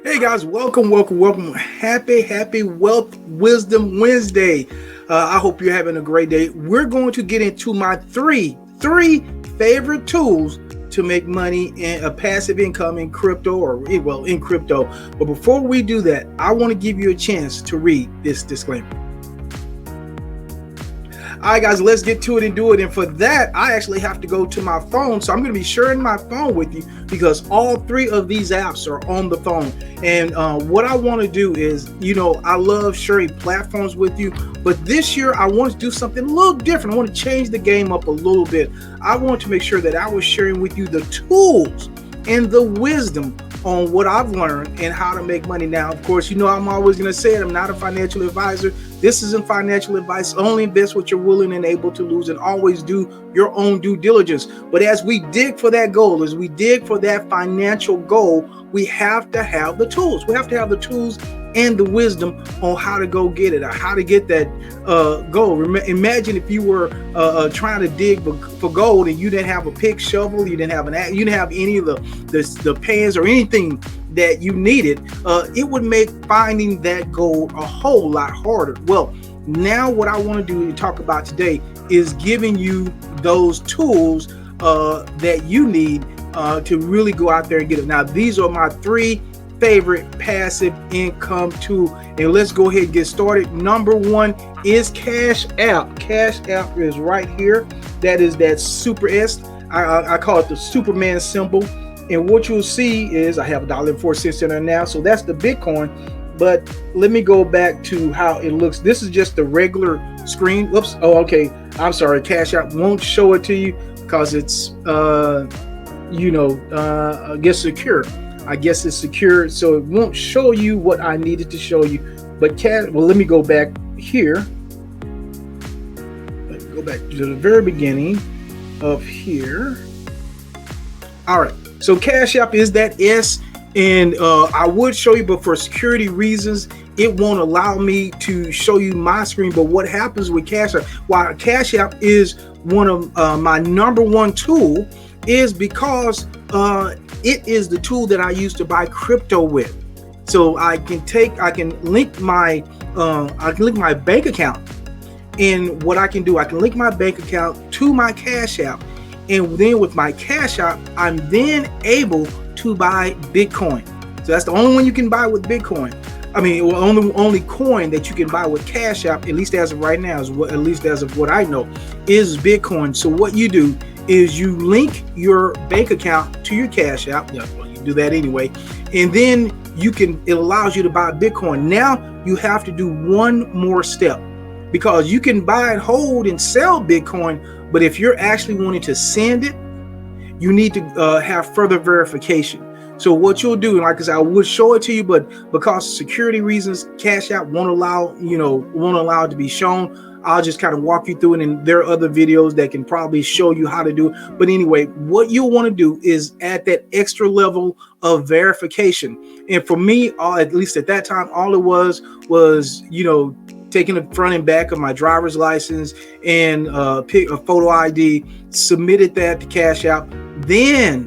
Hey guys, welcome. Happy Wealth Wisdom Wednesday. I hope you're having a great day. We're going to get into my three favorite tools to make money in a passive income in crypto in crypto. But before we do that, I want to give you a chance to read this disclaimer. All right, guys, let's get to it and do it. And for that, I actually have to go to my phone. So I'm going to be sharing my phone with you because all three of these apps are on the phone. And what I want to do is, I love sharing platforms with you. But this year, I want to do something a little different. I want to change the game up a little bit. I want to make sure that I was sharing with you the tools and the wisdom on what I've learned and how to make money. Now, of course, I'm always going to say it. I'm not a financial advisor. This isn't financial advice. Only invest what you're willing and able to lose, and always do your own due diligence. But as we dig for that goal, as we dig for that financial goal, we have to have the tools. We have to have the tools and the wisdom on how to go get it, or how to get that goal. Imagine if you were trying to dig for gold and you didn't have a pick, shovel, you didn't have any of the pans or anything that you needed. It would make finding that gold a whole lot harder. Well, now what I want to do and talk about today is giving you those tools that you need to really go out there and get it. Now, these are my three favorite passive income tool, and let's go ahead and get started. Number one is Cash App. Cash App is right here. That is that Super S. I call it the Superman symbol. And what you'll see is I have $1.04 in there now. So that's the Bitcoin. But let me go back to how it looks. This is just the regular screen. Whoops. Oh, okay. I'm sorry. Cash App won't show it to you because it's, I guess secure. I guess it's secure. So it won't show you what I needed to show you. But let me go back here. Let's go back to the very beginning of here. All right. So Cash App is that S, and I would show you, but for security reasons, it won't allow me to show you my screen. But what happens with Cash App, while Cash App is one of my number one tool, is because it is the tool that I use to buy crypto with. So I can link my bank account, and what I can do, I can link my bank account to my Cash App. And then with my Cash App, I'm then able to buy Bitcoin. So that's the only one you can buy with Bitcoin. I mean, only coin that you can buy with Cash App, at least as of right now, at least as of what I know, is Bitcoin. So what you do is you link your bank account to your Cash App. Well, you do that anyway. And then it allows you to buy Bitcoin. Now you have to do one more step, because you can buy and hold and sell Bitcoin. But if you're actually wanting to send it, you need to have further verification. So what you'll do, and like I said, I would show it to you, but because of security reasons, Cash App won't allow it to be shown. I'll just kind of walk you through it, and there are other videos that can probably show you how to do it. But anyway, what you'll want to do is add that extra level of verification. And for me, at least at that time, all it was taking the front and back of my driver's license and pick a photo ID, submitted that to Cash App. Then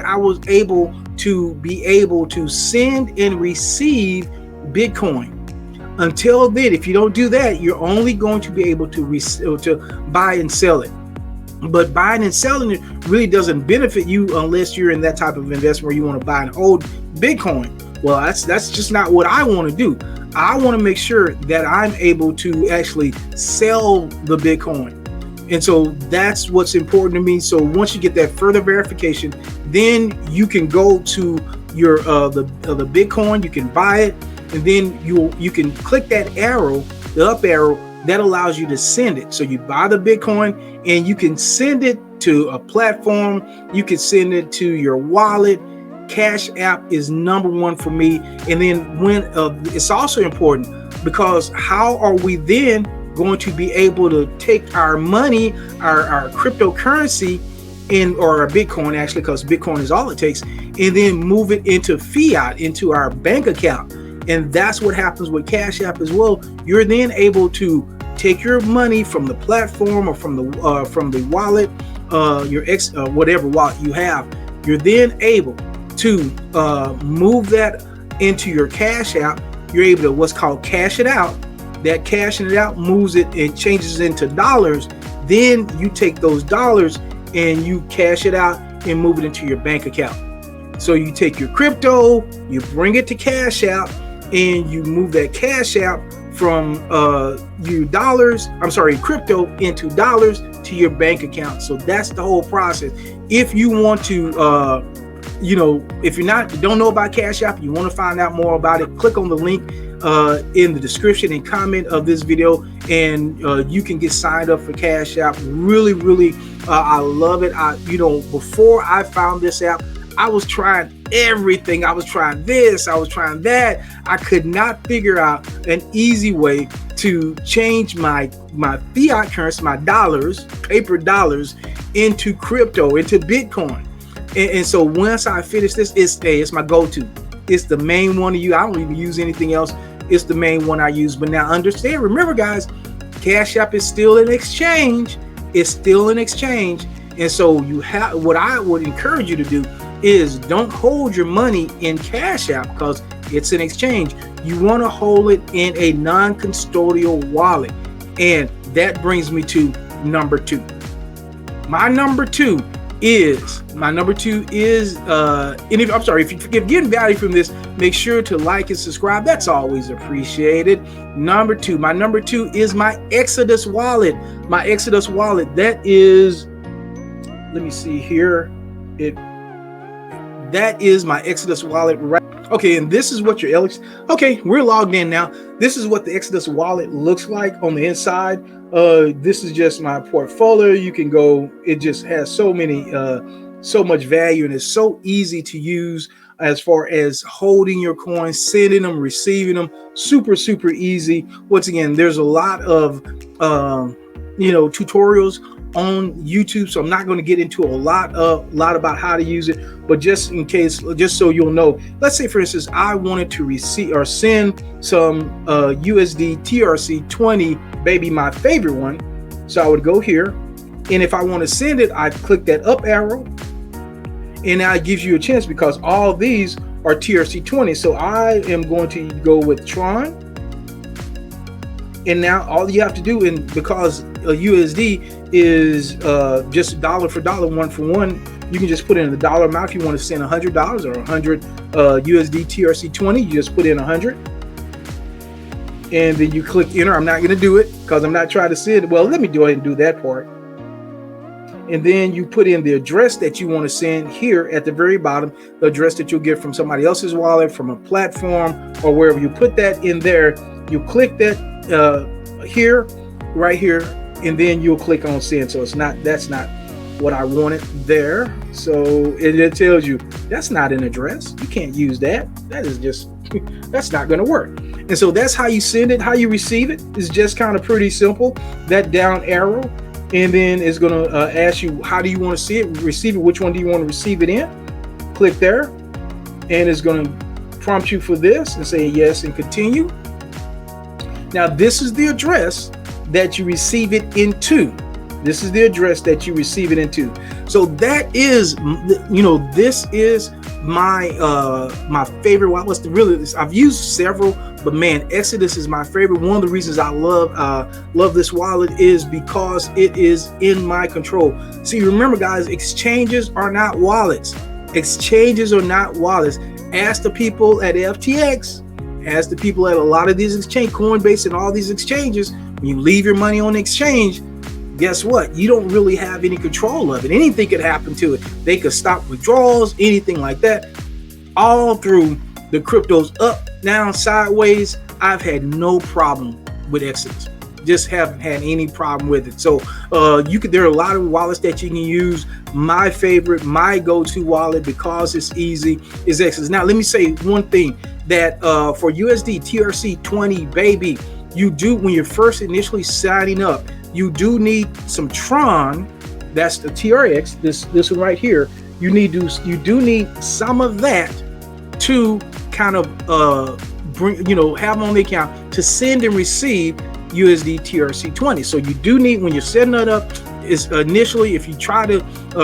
I was able to send and receive Bitcoin. Until then, if you don't do that, you're only going to be able to buy and sell it. But buying and selling it really doesn't benefit you unless you're in that type of investment where you want to buy and hold Bitcoin. Well, that's just not what I want to do. I want to make sure that I'm able to actually sell the Bitcoin. And so that's what's important to me. So once you get that further verification, then you can go to your the Bitcoin, you can buy it, and then you can click that arrow, the up arrow, that allows you to send it. So you buy the Bitcoin and you can send it to a platform, you can send it to your wallet. Cash App is number one for me. And then when it's also important, because how are we then going to be able to take our money, our cryptocurrency, or our Bitcoin, actually, because Bitcoin is all it takes, and then move it into fiat, into our bank account. And that's what happens with Cash App as well. You're then able to take your money from the platform or from the wallet, whatever wallet you have. You're then able to move that into your Cash App, you're able to what's called cash it out. That cashing it out moves it and changes into dollars. Then you take those dollars and you cash it out and move it into your bank account. So you take your crypto, you bring it to Cash App, and you move that Cash App from crypto into dollars to your bank account. So that's the whole process. If you want to if you don't know about Cash App, you want to find out more about it, click on the link in the description and comment of this video, and you can get signed up for Cash App. Really, I love it. Before I found this app, I was trying everything. I was trying this, I was trying that. I could not figure out an easy way to change my fiat currency, my dollars, paper dollars, into crypto, into Bitcoin. And so once I finish this, it's my go-to. It's the main one to use. I don't even use anything else. It's the main one I use. But now understand, remember guys, Cash App is still an exchange. It's still an exchange. And so what I would encourage you to do is don't hold your money in Cash App because it's an exchange. You want to hold it in a non-custodial wallet. And that brings me to number two. My number two is if you're getting value from this, make sure to like and subscribe. That's always appreciated. My number two is my Exodus wallet. My Exodus wallet, that is, let me see here. That is my Exodus wallet, right? Okay, and this is what your okay, we're logged in now. This is what the Exodus wallet looks like on the inside. This is just my portfolio. You can go, it just has so much value, and it's so easy to use as far as holding your coins, sending them, receiving them. Super easy. Once again, there's a lot of tutorials on YouTube, so I'm not going to get into a lot about how to use it, but just in case, just so you'll know, let's say for instance I wanted to receive or send some USD TRC20, baby, my favorite one. So I would go here, and if I want to send it, I click that up arrow, and now it gives you a chance because all these are TRC20. So I am going to go with Tron, and now all you have to do, and because a USD is just dollar for dollar, one for one, you can just put in the dollar amount. If you want to send $100 or 100 USD TRC20, you just put in 100, and then you click enter. I'm not going to do it because I'm not trying to send it. Well, let me go ahead and do that part. And then you put in the address that you want to send here at the very bottom, the address that you'll get from somebody else's wallet, from a platform, or wherever. You put that in there. You click that right here, and then you'll click on send. So that's not what I wanted there. So it tells you that's not an address. You can't use that. That is just that's not going to work. And so that's how you send it. How you receive it is just kind of pretty simple. That down arrow, and then it's going to ask you, how do you want to see it, receive it? Which one do you want to receive it in? Click there, and it's going to prompt you for this and say yes and continue. Now this is the address that you receive it into. This is the address that you receive it into. So that is, this is my my favorite. I've used several, but man, Exodus is my favorite. One of the reasons I love this wallet is because it is in my control. See, remember guys, exchanges are not wallets. Exchanges are not wallets. Ask the people at FTX. Ask the people at a lot of these exchange, Coinbase and all these exchanges. When you leave your money on the exchange, guess what? You don't really have any control of it. Anything could happen to it. They could stop withdrawals, anything like that. All through the cryptos, up, down, sideways, I've had no problem with Exodus. Just haven't had any problem with it. So there are a lot of wallets that you can use. My favorite, my go-to wallet, because it's easy, is Exodus. Now let me say one thing, that for USD TRC20, baby, you do, when you're first initially signing up, you do need some Tron. That's the TRX, this one right here. You do need some of that to kind of have on the account to send and receive USD TRC20. So you do need, when you're setting it up, is initially, if you try to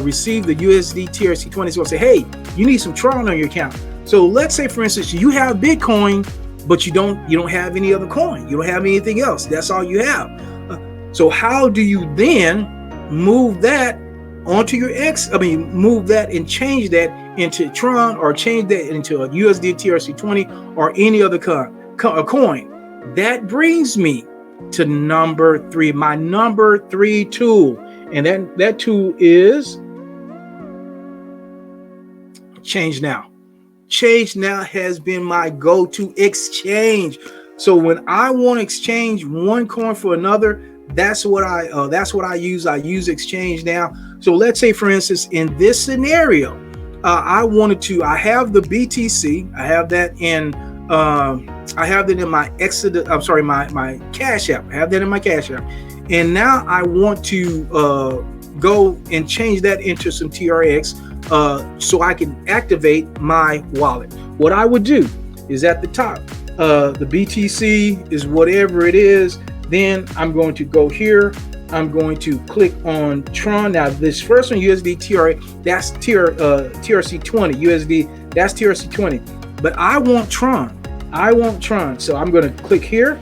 receive the USD TRC20, it's going to say, hey, you need some Tron on your account. So let's say, for instance, you have Bitcoin, but you don't have any other coin. You don't have anything else. That's all you have. So how do you then move that onto your move that and change that into Tron, or change that into a USD TRC20 or any other coin? That brings me to number 3, my number 3 tool. And that tool is Change Now. Change Now has been my go-to exchange. So when I want to exchange one coin for another, that's what I use. I use Exchange Now. So let's say, for instance, in this scenario, I have the BTC. I have that in my Exodus. I'm sorry, my Cash App. I have that in my Cash App. And now I want to go and change that into some TRX so I can activate my wallet. What I would do is at the top, the BTC is whatever it is. Then I'm going to go here. I'm going to click on Tron. Now this first one, USD TRX, that's TRC20 USD. That's TRC20. But I want Tron. So I'm going to click here.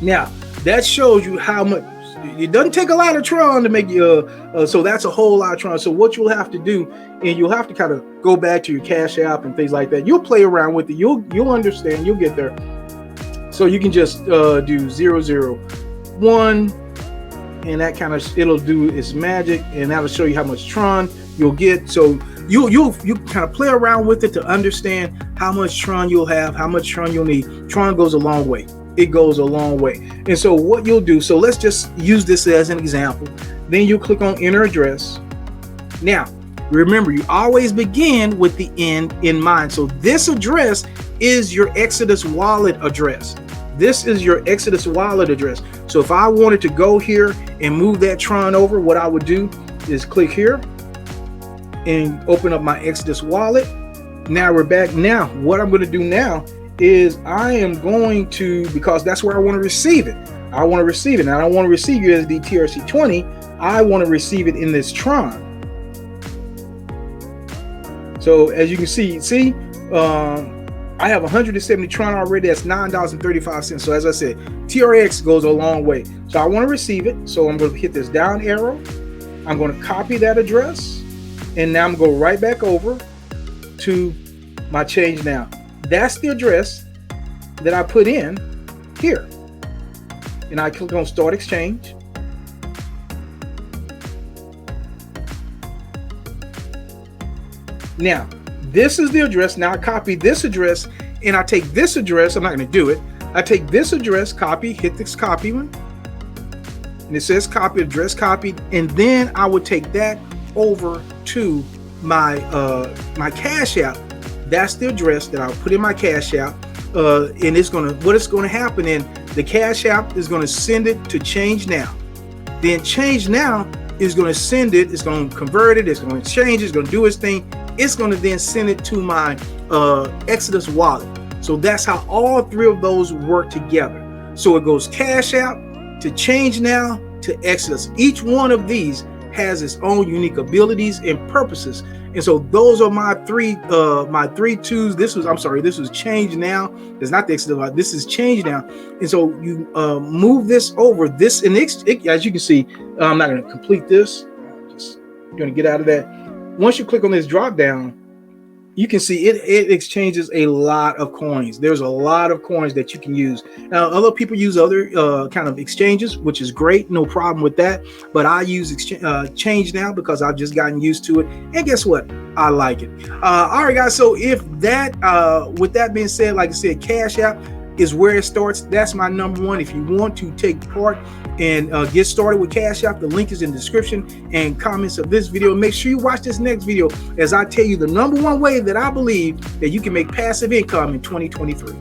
Now that shows you how much. It doesn't take a lot of Tron to make you. So that's a whole lot of Tron. So what you'll have to do, and you'll have to kind of go back to your Cash App and things like that. You'll play around with it. You'll understand. You'll get there. So you can just do 001, and that kind of, it'll do its magic, and that'll show you how much Tron you'll get. So you kind of play around with it to understand how much Tron you'll have, how much Tron you'll need. Tron goes a long way. It goes a long way. And so what you'll do, so let's just use this as an example. Then you click on enter address. Now, remember, you always begin with the end in mind. So this address is your Exodus wallet address. This is your Exodus wallet address. So if I wanted to go here and move that Tron over, what I would do is click here and open up my Exodus wallet. Now we're back. Now, what I'm going to do now is I am going to, because that's where I want to receive it. I want to receive it. Now I don't want to receive USD TRC20. I want to receive it in this Tron. So as you can see, I have 170 Tron already. That's $9.35. So as I said, TRX goes a long way. So I want to receive it. So I'm going to hit this down arrow. I'm going to copy that address. And now I'm going to go right back over to my Change Now. That's the address that I put in here. And I click on Start Exchange. Now, this is the address. Now I copy this address, and I take this address. I'm not going to do it. I take this address, copy, hit this copy one. And it says copy, address copied. And then I would take that over to my my Cash App. That's the address that I'll put in my Cash App. And it's going to happen in the Cash App is going to send it to Change Now. Then Change Now is going to send it. It's going to convert it. It's going to change. It's going to do its thing. It's going to then send it to my Exodus wallet. So that's how all three of those work together. So it goes Cash App to Change Now to Exodus. Each one of these has its own unique abilities and purposes. And so those are my three tools. This was Change Now. It's not the Exodus. This is Change Now. And so you move this over. This, and as you can see, I'm not going to complete this. I'm just going to get out of that. Once you click on this drop down, you can see it exchanges a lot of coins. There's a lot of coins that you can use. Now, other people use other kind of exchanges, which is great. No problem with that. But I use Change Now because I've just gotten used to it. And guess what? I like it. All right, guys. So if that, with that being said, like I said, Cash App is where it starts. That's my number one. If you want to take part and get started with Cash App, the link is in the description and comments of this video. Make sure you watch this next video as I tell you the number one way that I believe that you can make passive income in 2023.